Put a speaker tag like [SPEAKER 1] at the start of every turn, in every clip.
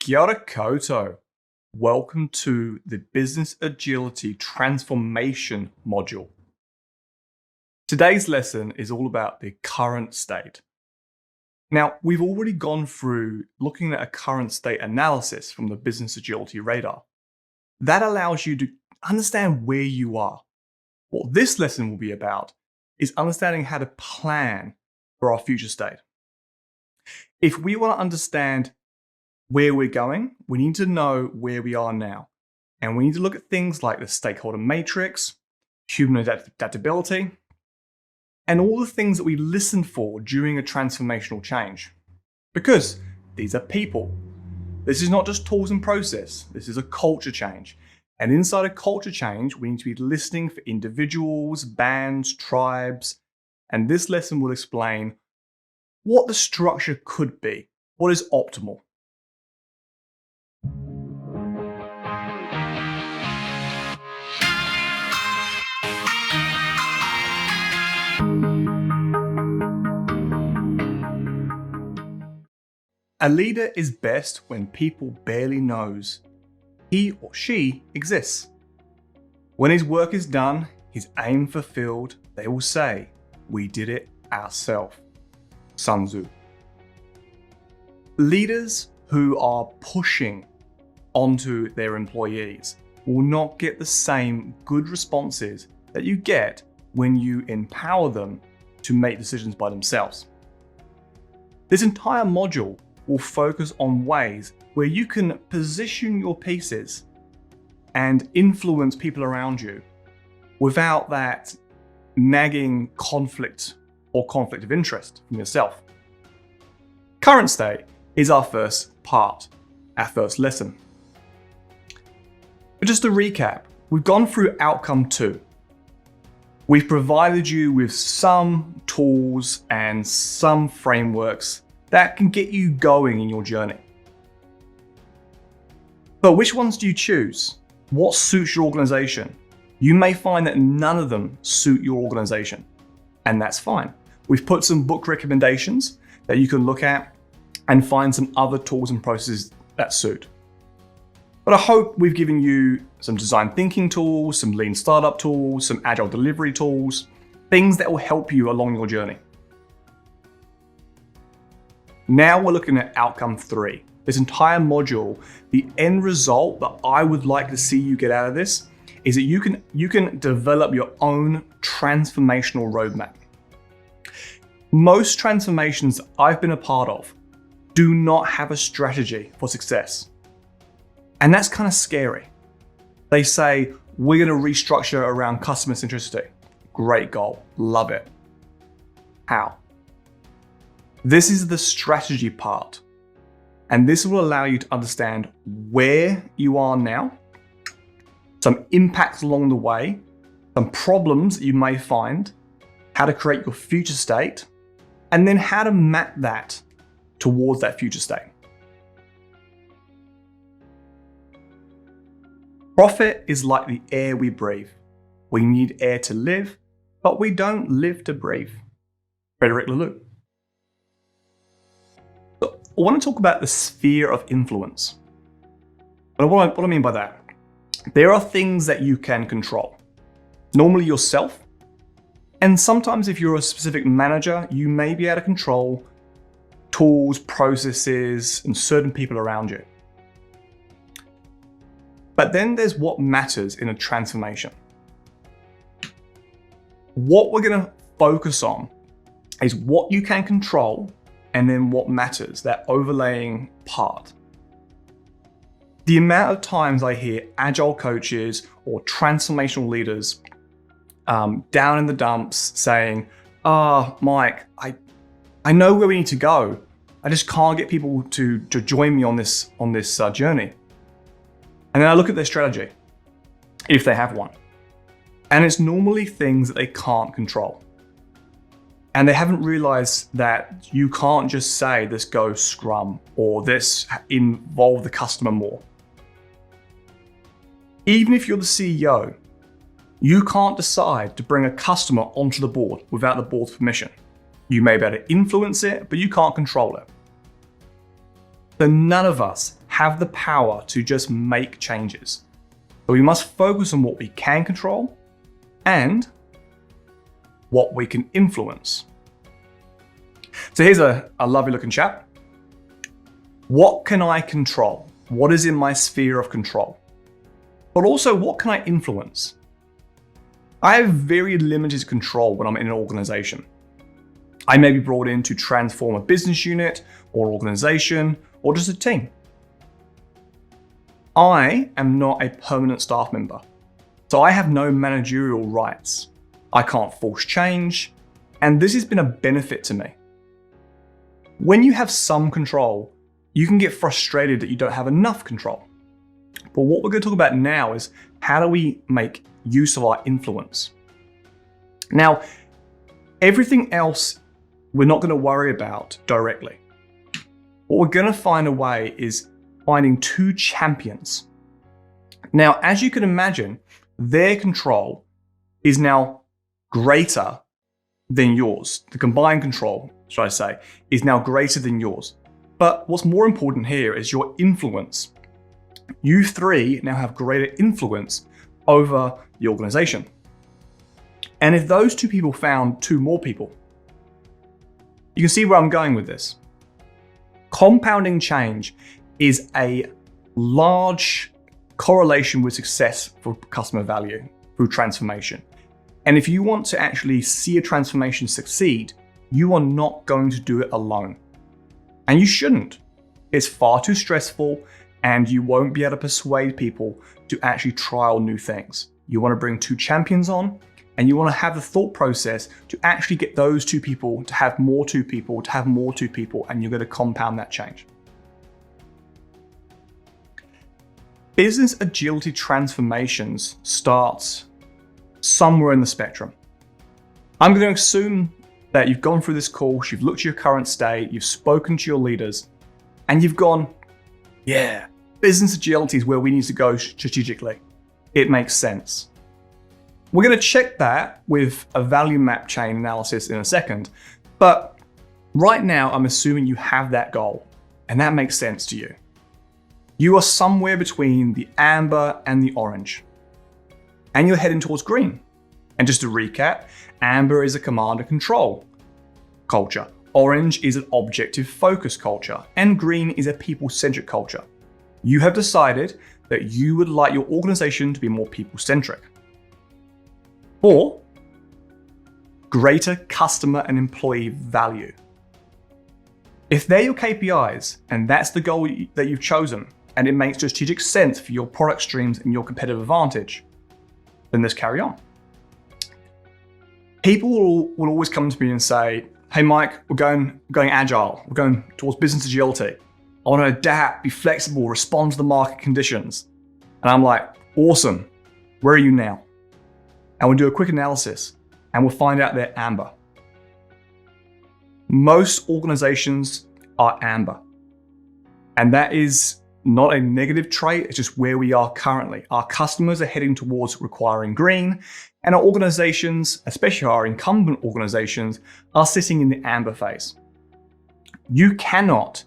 [SPEAKER 1] Kia ora koutou. Welcome to the Business Agility Transformation module. Today's lesson is all about the current state. Now, we've already gone through looking at a current state analysis from the Business Agility Radar. That allows you to understand where you are. What this lesson will be about is understanding how to plan for our future state. If we want to understand where we're going, we need to know where we are now. And we need to look at things like the stakeholder matrix, human adaptability, and all the things that we listen for during a transformational change. Because these are people. This is not just tools and process. This is a culture change. And inside a culture change, we need to be listening for individuals, bands, tribes. And this lesson will explain what the structure could be, what is optimal. A leader is best when people barely knows he or she exists. When his work is done, his aim fulfilled, they will say, "We did it ourselves." Sun Tzu. Leaders who are pushing onto their employees will not get the same good responses that you get when you empower them to make decisions by themselves. This entire module will focus on ways where you can position your pieces and influence people around you without that nagging conflict or conflict of interest from yourself. Current state is our first part, our first lesson. But just to recap, we've gone through outcome 2. We've provided you with some tools and some frameworks that can get you going in your journey. But which ones do you choose? What suits your organization? You may find that none of them suit your organization, and that's fine. We've put some book recommendations that you can look at and find some other tools and processes that suit. But I hope we've given you some design thinking tools, some lean startup tools, some agile delivery tools, things that will help you along your journey. Now we're looking at outcome 3. This entire module, the end result that I would like to see you get out of this is that you can develop your own transformational roadmap. Most transformations I've been a part of do not have a strategy for success. And that's kind of scary. They say, we're going to restructure around customer centricity. Great goal, love it. How? This is the strategy part, and this will allow you to understand where you are now, some impacts along the way, some problems that you may find, how to create your future state, and then how to map that towards that future state. Profit is like the air we breathe. We need air to live, but we don't live to breathe. Frederick Laloux. I want to talk about the sphere of influence. What I mean by that, there are things that you can control. Normally yourself, and sometimes if you're a specific manager, you may be able to control tools, processes, and certain people around you. But then there's what matters in a transformation. What we're going to focus on is what you can control and then what matters, that overlaying part. The amount of times I hear agile coaches or transformational leaders down in the dumps saying, Mike, I know where we need to go. I just can't get people to join me on this journey. And then I look at their strategy, if they have one. And it's normally things that they can't control. And they haven't realized that you can't just say this go Scrum or this involve the customer more. Even if you're the CEO, you can't decide to bring a customer onto the board without the board's permission. You may be able to influence it, but you can't control it. So none of us have the power to just make changes. But we must focus on what we can control and what we can influence. So here's a lovely looking chap. What can I control? What is in my sphere of control? But also, what can I influence? I have very limited control when I'm in an organization. I may be brought in to transform a business unit or organization or just a team. I am not a permanent staff member, so I have no managerial rights. I can't force change, and this has been a benefit to me. When you have some control, you can get frustrated that you don't have enough control. But what we're going to talk about now is how do we make use of our influence. Now, everything else we're not going to worry about directly. What we're going to find a way is finding two champions. Now, as you can imagine, their control is now greater than yours. The combined control, should I say, is now greater than yours. But what's more important here is your influence. You three now have greater influence over the organization. And if those two people found two more people, you can see where I'm going with this. Compounding change is a large correlation with success for customer value through transformation. And if you want to actually see a transformation succeed, you are not going to do it alone. And you shouldn't. It's far too stressful, and you won't be able to persuade people to actually trial new things. You want to bring two champions on, and you want to have the thought process to actually get those two people to have more two people, to have more two people, and you're going to compound that change. Business agility transformations starts somewhere in the spectrum. I'm going to assume that you've gone through this course, you've looked at your current state, you've spoken to your leaders, and you've gone, yeah, business agility is where we need to go strategically. It makes sense. We're going to check that with a value map chain analysis in a second, but right now I'm assuming you have that goal, and that makes sense to you. You are somewhere between the amber and the orange, and you're heading towards green. And just to recap, amber is a command and control culture, orange is an objective focus culture, and green is a people-centric culture. You have decided that you would like your organization to be more people-centric. Or greater customer and employee value. If they're your KPIs and that's the goal that you've chosen, and it makes strategic sense for your product streams and your competitive advantage, then let's carry on. People will always come to me and say, hey Mike, we're going agile, we're going towards business agility. I want to adapt, be flexible, respond to the market conditions. And I'm like, awesome, where are you now? And we'll do a quick analysis and we'll find out they're amber. Most organizations are amber. And that is not a negative trait, it's just where we are currently. Our customers are heading towards requiring green, and our organizations, especially our incumbent organizations, are sitting in the amber phase. You cannot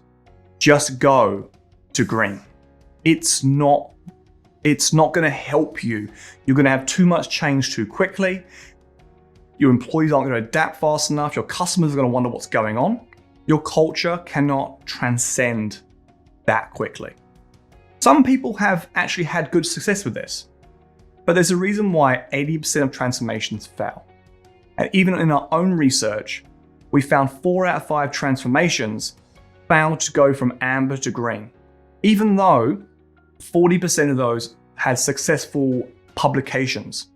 [SPEAKER 1] just go to green. It's not going to help you. You're going to have too much change too quickly. Your employees aren't going to adapt fast enough. Your customers are going to wonder what's going on. Your culture cannot transcend that quickly. Some people have actually had good success with this, but there's a reason why 80% of transformations fail. And even in our own research, we found 4 out of 5 transformations failed to go from amber to green, even though 40% of those had successful publications.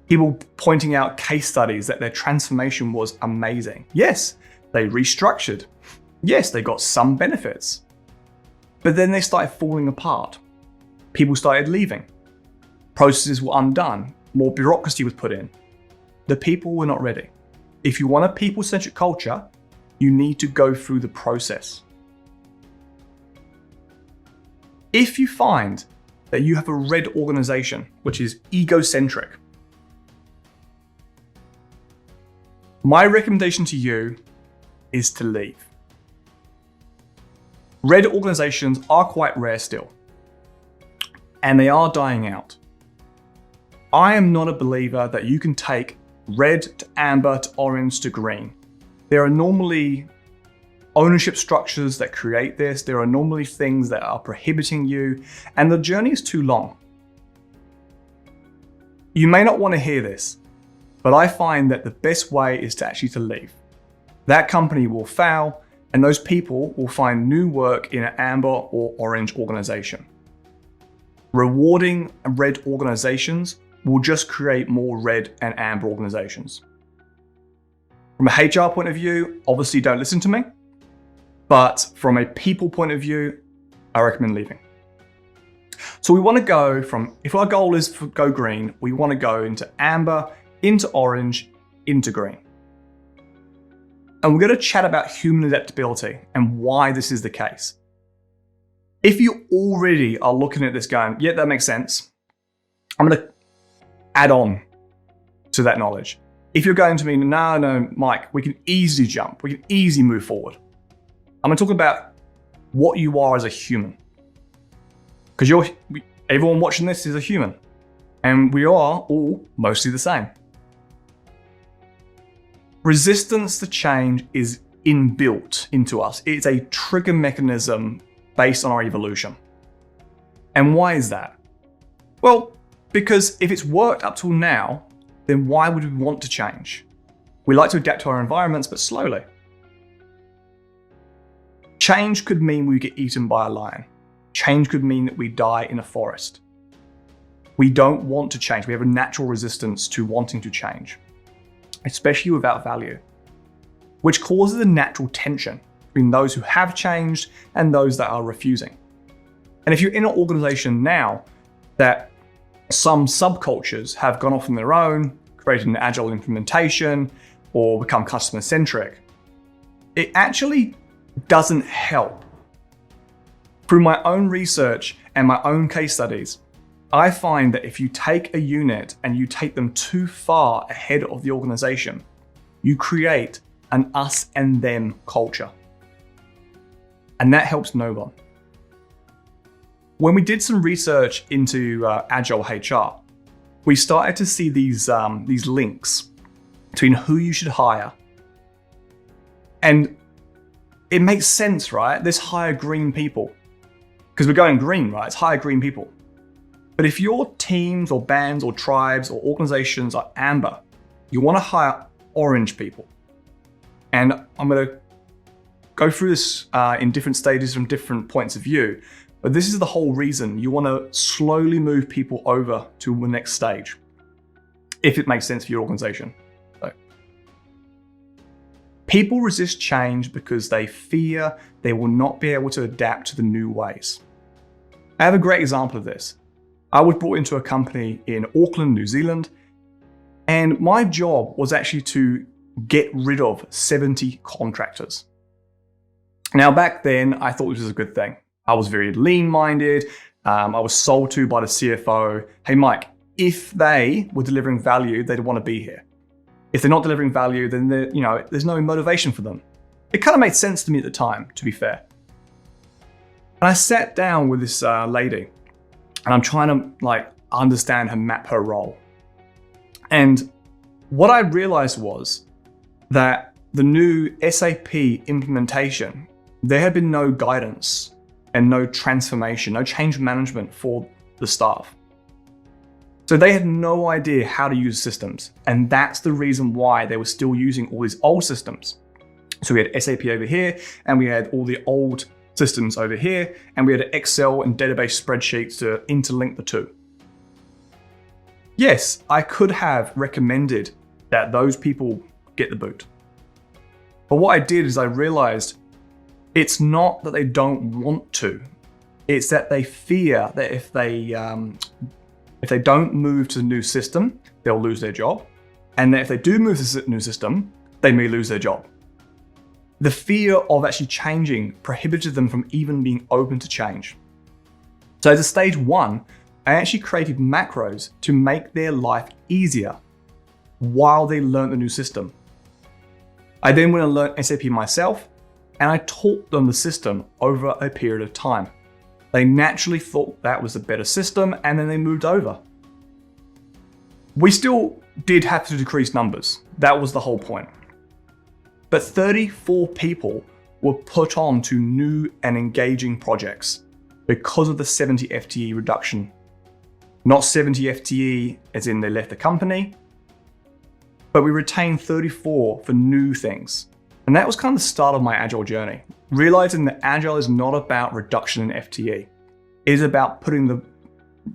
[SPEAKER 1] People pointing out case studies that their transformation was amazing. Yes, they restructured. Yes, they got some benefits. But then they started falling apart. People started leaving. Processes were undone. More bureaucracy was put in. The people were not ready. If you want a people-centric culture, you need to go through the process. If you find that you have a red organization, which is egocentric, my recommendation to you is to leave. Red organizations are quite rare still, and they are dying out. I am not a believer that you can take red to amber to orange to green. There are normally ownership structures that create this. There are normally things that are prohibiting you, and the journey is too long. You may not want to hear this, but I find that the best way is to actually to leave. That company will fail, and those people will find new work in an amber or orange organization. Rewarding red organizations will just create more red and amber organizations. From a HR point of view, obviously don't listen to me, but from a people point of view, I recommend leaving. So we want to go from, if our goal is to go green, we want to go into amber, into orange, into green. And we're going to chat about human adaptability and why this is the case. If you already are looking at this going, yeah, that makes sense, I'm going to add on to that knowledge. If you're going to me, no, Mike, we can easily jump, we can easily move forward. I'm going to talk about what you are as a human. Because everyone watching this is a human, and we are all mostly the same. Resistance to change is inbuilt into us. It's a trigger mechanism based on our evolution. And why is that? Well, because if it's worked up till now, then why would we want to change? We like to adapt to our environments, but slowly. Change could mean we get eaten by a lion. Change could mean that we die in a forest. We don't want to change. We have a natural resistance to wanting to change, especially without value, which causes a natural tension between those who have changed and those that are refusing. And if you're in an organization now that some subcultures have gone off on their own, created an agile implementation, or become customer-centric, it actually doesn't help. Through my own research and my own case studies, I find that if you take a unit and you take them too far ahead of the organization, you create an us and them culture. And that helps no one. When we did some research into Agile HR, we started to see these links between who you should hire. And it makes sense, right? Let's hire green people. Because we're going green, right? It's hire green people. But if your teams or bands or tribes or organizations are amber, you want to hire orange people. And I'm going to go through this in different stages from different points of view. But this is the whole reason you want to slowly move people over to the next stage, if it makes sense for your organization. So, people resist change because they fear they will not be able to adapt to the new ways. I have a great example of this. I was brought into a company in Auckland, New Zealand, and my job was actually to get rid of 70 contractors. Now, back then, I thought this was a good thing. I was very lean-minded. I was sold to by the CFO. Hey, Mike, if they were delivering value, they'd want to be here. If they're not delivering value, then there's no motivation for them. It kind of made sense to me at the time, to be fair. And I sat down with this lady, and I'm trying to understand her, map her role. And what I realized was that the new SAP implementation, there had been no guidance and no transformation, no change management for the staff. So they had no idea how to use systems. And that's the reason why they were still using all these old systems. So we had SAP over here, and we had all the old systems over here, and we had Excel and database spreadsheets to interlink the two. Yes, I could have recommended that those people get the boot. But what I did is I realized it's not that they don't want to, it's that they fear that if they don't move to the new system, they'll lose their job. And that if they do move to the new system, they may lose their job. The fear of actually changing prohibited them from even being open to change. So as a stage one, I actually created macros to make their life easier while they learn the new system. I then went and learned SAP myself, and I taught them the system over a period of time. They naturally thought that was a better system, and then they moved over. We still did have to decrease numbers. That was the whole point. But 34 people were put on to new and engaging projects because of the 70 FTE reduction. Not 70 FTE as in they left the company, but we retained 34 for new things. And that was kind of the start of my Agile journey, realizing that Agile is not about reduction in FTE. It is about putting the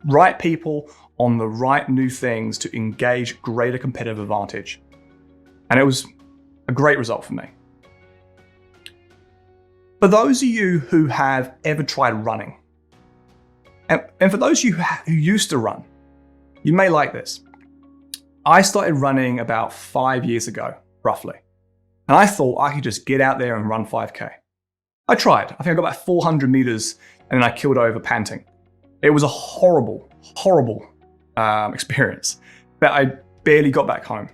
[SPEAKER 1] right people on the right new things to engage greater competitive advantage. And it was a great result for me. For those of you who have ever tried running, and for those of you who used to run, you may like this. I started running about 5 years ago, roughly. And I thought I could just get out there and run 5K. I tried. I think I got about 400 meters and then I killed over panting. It was a horrible experience, but I barely got back home.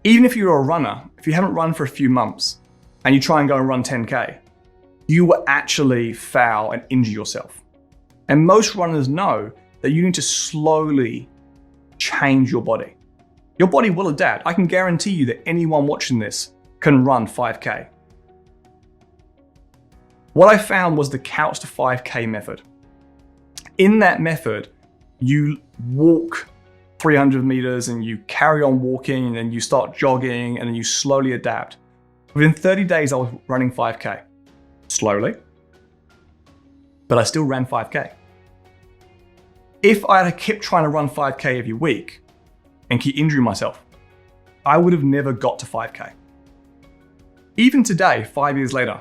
[SPEAKER 1] Even if you're a runner, if you haven't run for a few months and you try and go and run 10K, you will actually foul and injure yourself. And most runners know that you need to slowly change your body. Your body will adapt. I can guarantee you that anyone watching this can run 5K. What I found was the couch to 5K method. In that method, you walk 300 meters and you carry on walking and then you start jogging and then you slowly adapt. Within 30 days, I was running 5K. Slowly, but I still ran 5K. If I had kept trying to run 5K every week and keep injuring myself, I would have never got to 5K. Even today, 5 years later,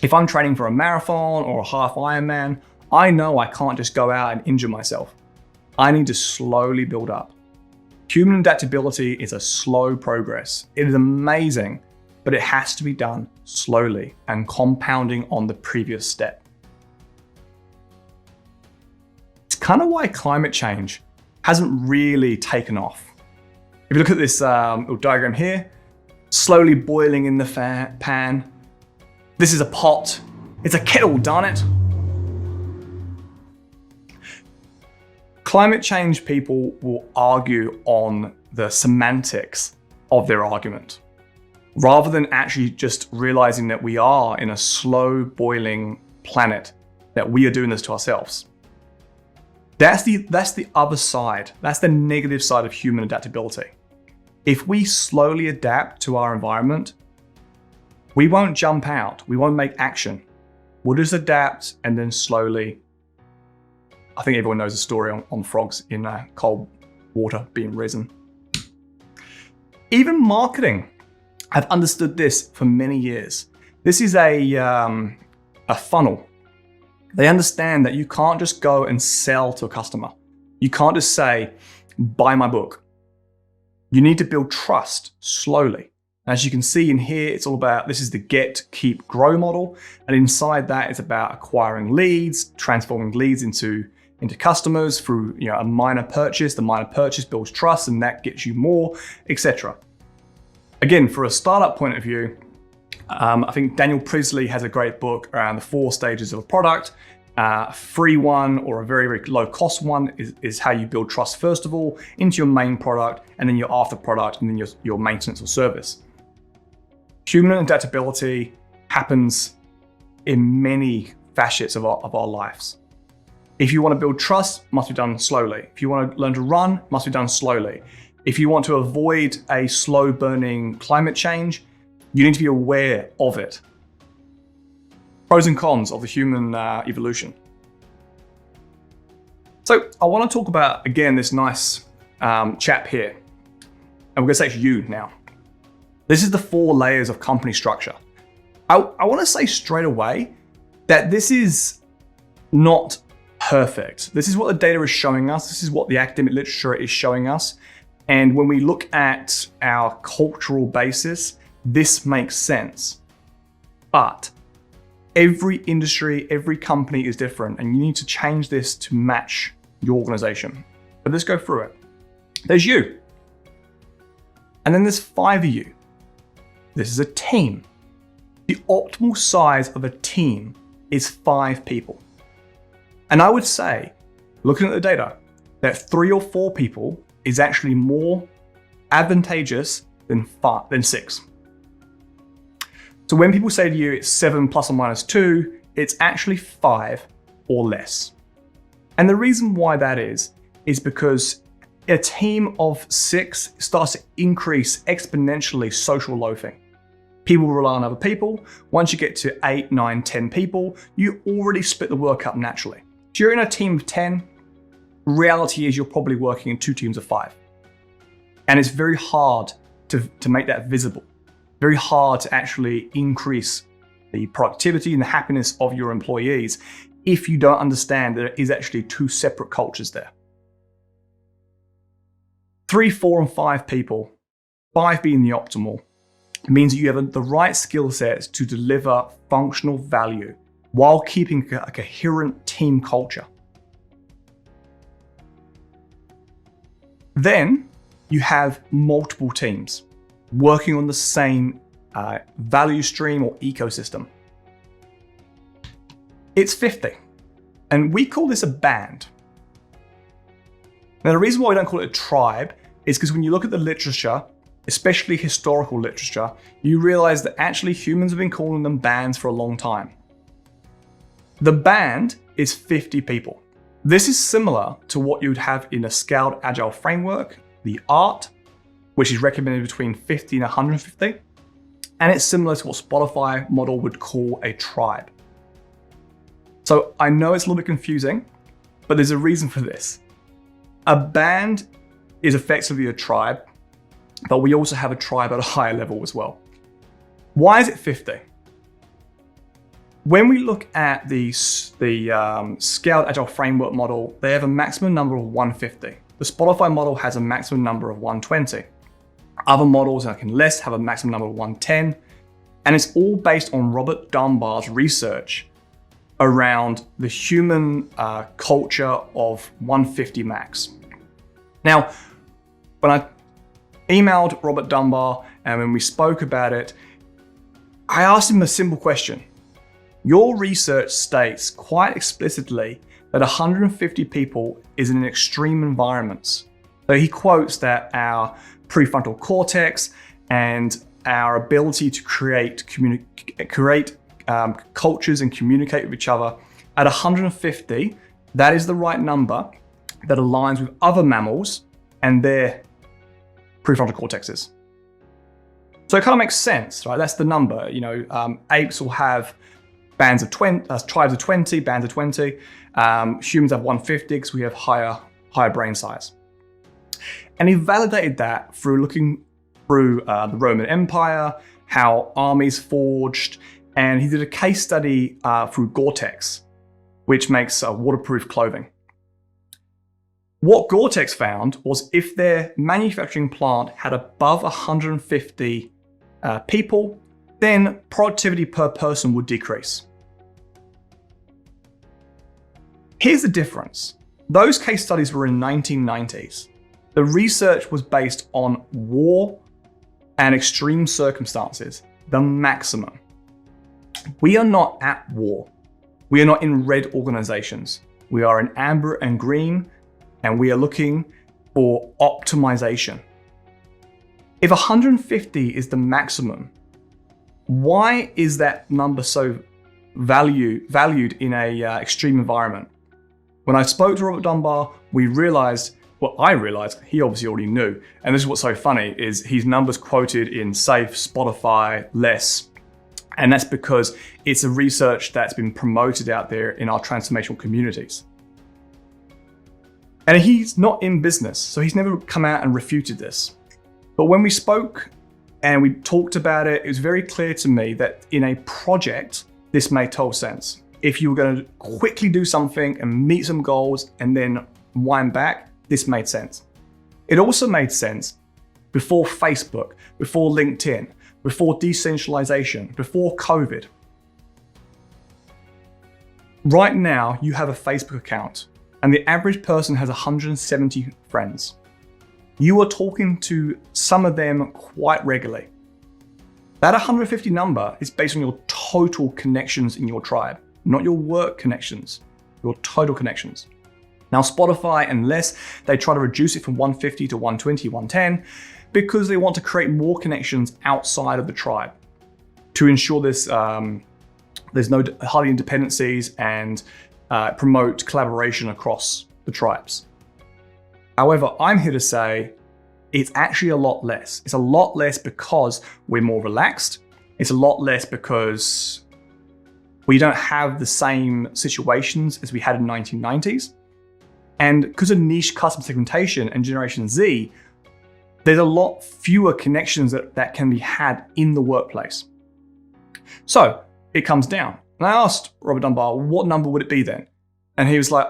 [SPEAKER 1] if I'm training for a marathon or a half Ironman, I know I can't just go out and injure myself. I need to slowly build up. Human adaptability is a slow progress. It is amazing, but it has to be done slowly and compounding on the previous step. It's kind of why climate change hasn't really taken off. If you look at this little diagram here, slowly boiling in the pan. This is a pot. It's a kettle, darn it. Climate change people will argue on the semantics of their argument, rather than actually just realizing that we are in a slow boiling planet, that we are doing this to ourselves. That's the other side. That's the negative side of human adaptability. If we slowly adapt to our environment, we won't jump out. We won't make action. We'll just adapt and then slowly. I think everyone knows the story on frogs in cold water being risen. Even marketing have understood this for many years. This is a funnel. They understand that you can't just go and sell to a customer. You can't just say, buy my book. You need to build trust slowly. As you can see in here, it's all about, this is the get, keep, grow model. And inside that, it's about acquiring leads, transforming leads into customers through a minor purchase. The minor purchase builds trust and that gets you more, etc. Again, for a startup point of view, I think Daniel Priestley has a great book around the 4 stages of a product. A free one or a very, very low cost one is how you build trust first of all into your main product, and then your after product, and then your maintenance or service. Human adaptability happens in many facets of our lives. If you want to build trust, it must be done slowly. If you want to learn to run, it must be done slowly. If you want to avoid a slow burning climate change, you need to be aware of it. Pros and cons of the human evolution. So I want to talk about, again, this nice chap here. And we're going to say it's you now. This is the 4 layers of company structure. I want to say straight away that this is not perfect. This is what the data is showing us. This is what the academic literature is showing us. And when we look at our cultural basis, this makes sense. But every industry, every company is different, and you need to change this to match your organization. But let's go through it. There's you. And then there's 5 of you. This is a team. The optimal size of a team is 5 people. And I would say, looking at the data, that 3 or 4 people is actually more advantageous than 6. So when people say to you it's 7 plus or minus 2, it's actually 5 or less. And the reason why that is because a team of 6 starts to increase exponentially social loafing. People rely on other people. Once you get to 8, 9, 10 people, you already split the work up naturally. If you're in a team of 10, reality is you're probably working in 2 teams of 5. And it's very hard to make that visible. Very hard to actually increase the productivity and the happiness of your employees if you don't understand that there is actually 2 separate cultures there. 3, 4, and 5 people, 5 being the optimal, means that you have the right skill sets to deliver functional value while keeping a coherent team culture. Then you have multiple teams working on the same value stream or ecosystem. It's 50, and we call this a band. Now, the reason why we don't call it a tribe is because when you look at the literature, especially historical literature, you realize that actually humans have been calling them bands for a long time. The band is 50 people. This is similar to what you would have in a scaled agile framework, the ART, which is recommended between 50 and 150. And it's similar to what Spotify model would call a tribe. So I know it's a little bit confusing, but there's a reason for this. A band is effectively a tribe, but we also have a tribe at a higher level as well. Why is it 50? When we look at the scaled agile framework model, they have a maximum number of 150. The Spotify model has a maximum number of 120. Other models, like in LESS, have a maximum number of 110. And it's all based on Robert Dunbar's research around the human culture of 150 max. Now, when I emailed Robert Dunbar and when we spoke about it, I asked him a simple question. Your research states quite explicitly that 150 people is in extreme environments. So he quotes that our prefrontal cortex and our ability to create cultures and communicate with each other at 150, that is the right number that aligns with other mammals and their prefrontal cortexes. So it kind of makes sense, right? That's the number. Apes will have bands of 20, tribes of 20, bands of 20. Humans have 150 because we have higher brain size. And he validated that through looking through the Roman Empire, how armies forged, and he did a case study through Gore-Tex, which makes waterproof clothing. What Gore-Tex found was if their manufacturing plant had above 150 people, then productivity per person would decrease. Here's the difference. Those case studies were in the 1990s. The research was based on war and extreme circumstances, the maximum. We are not at war. We are not in red organizations. We are in amber and green, and we are looking for optimization. If 150 is the maximum, why is that number so valued in a extreme environment? When I spoke to Robert Dunbar, I realized, he obviously already knew, and this is what's so funny, is his numbers quoted in SAFe, Spotify, LESS, and that's because it's a research that's been promoted out there in our transformational communities. And he's not in business, so he's never come out and refuted this. But when we spoke and we talked about it, it was very clear to me that in a project, this made total sense. If you were going to quickly do something and meet some goals and then wind back, this made sense. It also made sense before Facebook, before LinkedIn, before decentralization, before COVID. Right now, you have a Facebook account, and the average person has 170 friends. You are talking to some of them quite regularly. That 150 number is based on your total connections in your tribe, not your work connections, your total connections. Now Spotify, unless they try to reduce it from 150 to 120, 110, because they want to create more connections outside of the tribe to ensure there's no hardly dependencies and promote collaboration across the tribes. However, I'm here to say it's actually a lot less. It's a lot less because we're more relaxed. It's a lot less because we don't have the same situations as we had in the 1990s. And because of niche customer segmentation and Generation Z, there's a lot fewer connections that can be had in the workplace. So it comes down. And I asked Robert Dunbar, what number would it be then? And he was like,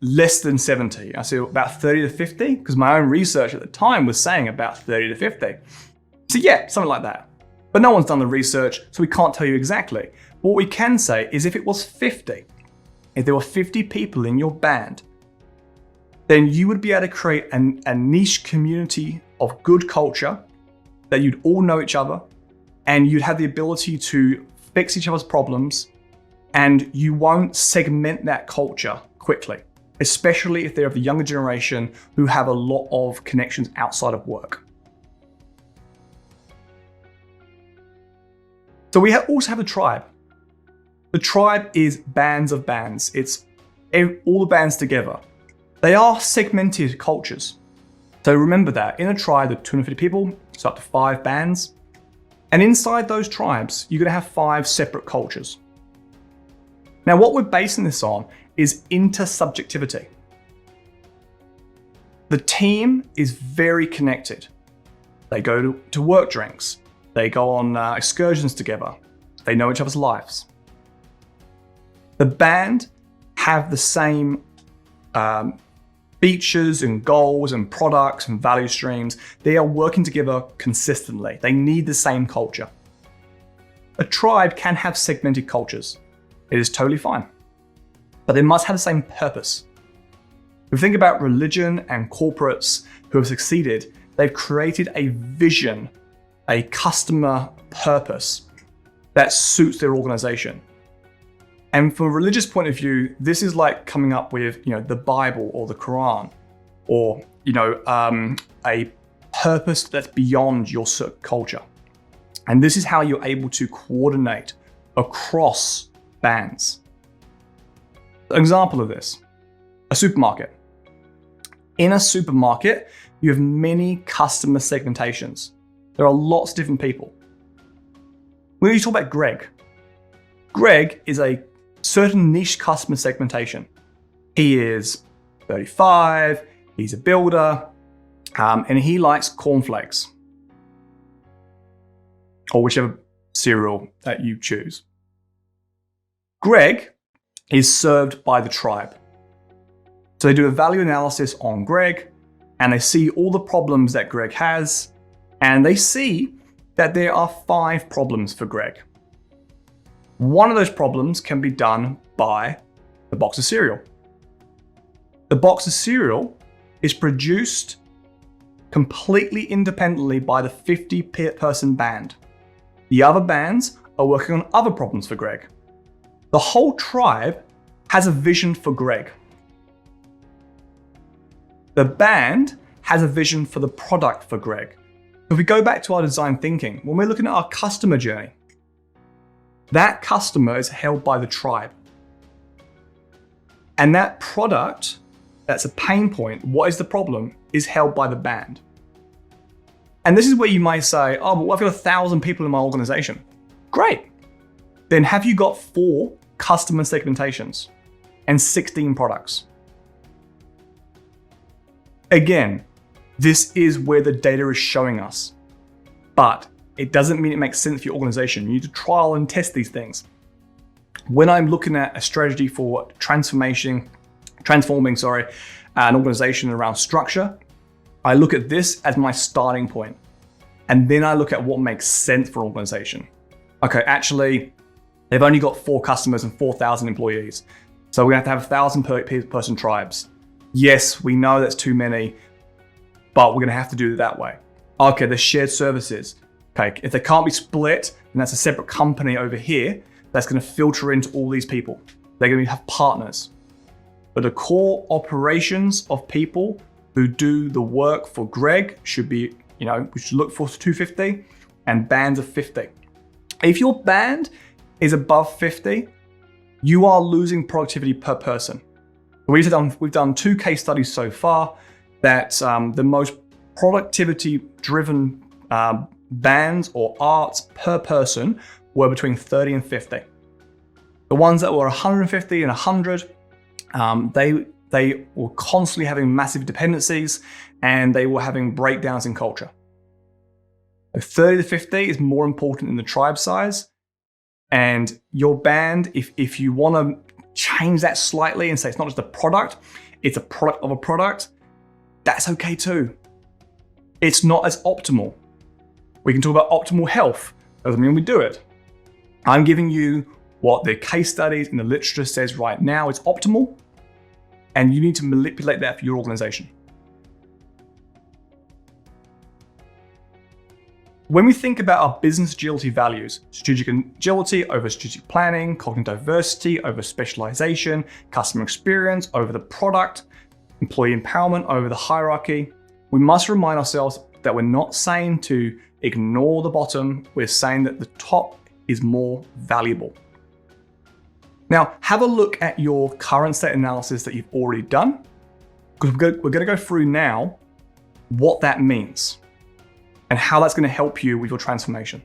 [SPEAKER 1] less than 70. I said about 30 to 50, because my own research at the time was saying about 30 to 50. So yeah, something like that. But no one's done the research, so we can't tell you exactly. What we can say is if it was 50, if there were 50 people in your band, then you would be able to create a niche community of good culture that you'd all know each other, and you'd have the ability to fix each other's problems, and you won't segment that culture quickly, especially if they're of the younger generation who have a lot of connections outside of work. So we also have a tribe. The tribe is bands of bands. It's all the bands together. They are segmented cultures. So remember that in a tribe of 250 people, it's up to 5 bands. And inside those tribes, you're going to have 5 separate cultures. Now, what we're basing this on is intersubjectivity. The team is very connected. They go to work drinks. They go on excursions together. They know each other's lives. The band have the same features and goals and products and value streams. They are working together consistently. They need the same culture. A tribe can have segmented cultures. It is totally fine. But they must have the same purpose. If we think about religion and corporates who have succeeded, they've created a vision, a customer purpose that suits their organization. And from a religious point of view, this is like coming up with, the Bible or the Quran, or, a purpose that's beyond your culture. And this is how you're able to coordinate across bands. An example of this, a supermarket. In a supermarket, you have many customer segmentations. There are lots of different people. When you talk about Greg, Greg is a certain niche customer segmentation. He is 35, he's a builder, and he likes cornflakes, or whichever cereal that you choose. Greg is served by the tribe. So they do a value analysis on Greg, and they see all the problems that Greg has, and they see that there are 5 problems for Greg. One of those problems can be done by the box of cereal. The box of cereal is produced completely independently by the 50-person band. The other bands are working on other problems for Greg. The whole tribe has a vision for Greg. The band has a vision for the product for Greg. If we go back to our design thinking, when we're looking at our customer journey, that customer is held by the tribe. And that product, that's a pain point, what is the problem, is held by the band. And this is where you might say, oh, but what if I've got 1,000 people in my organization? Great. Then have you got 4 customer segmentations and 16 products? Again, this is where the data is showing us, but it doesn't mean it makes sense for your organization. You need to trial and test these things. When I'm looking at a strategy for transforming an organization around structure, I look at this as my starting point. And then I look at what makes sense for an organization. Okay, actually, they've only got 4 customers and 4,000 employees. So we're gonna have to have 1,000 person tribes. Yes, we know that's too many, but we're gonna have to do it that way. Okay, the shared services. Okay, if they can't be split, then that's a separate company over here that's going to filter into all these people. They're going to have partners. But the core operations of people who do the work for Greg should be, we should look for 250 and bands of 50. If your band is above 50, you are losing productivity per person. We've done 2 case studies so far that the most productivity-driven bands or arts per person were between 30 and 50. The ones that were 150 and 100, they were constantly having massive dependencies and they were having breakdowns in culture. 30 to 50 is more important than the tribe size. And your band, if you want to change that slightly and say it's not just a product, it's a product of a product, that's okay too. It's not as optimal. We can talk about optimal health. Doesn't mean we do it. I'm giving you what the case studies in the literature says right now is optimal, and you need to manipulate that for your organization. When we think about our business agility values, strategic agility over strategic planning, cognitive diversity over specialization, customer experience over the product, employee empowerment over the hierarchy, we must remind ourselves that we're not saying to ignore the bottom, we're saying that the top is more valuable. Now, have a look at your current state analysis that you've already done, because we're going to go through now what that means and how that's going to help you with your transformation.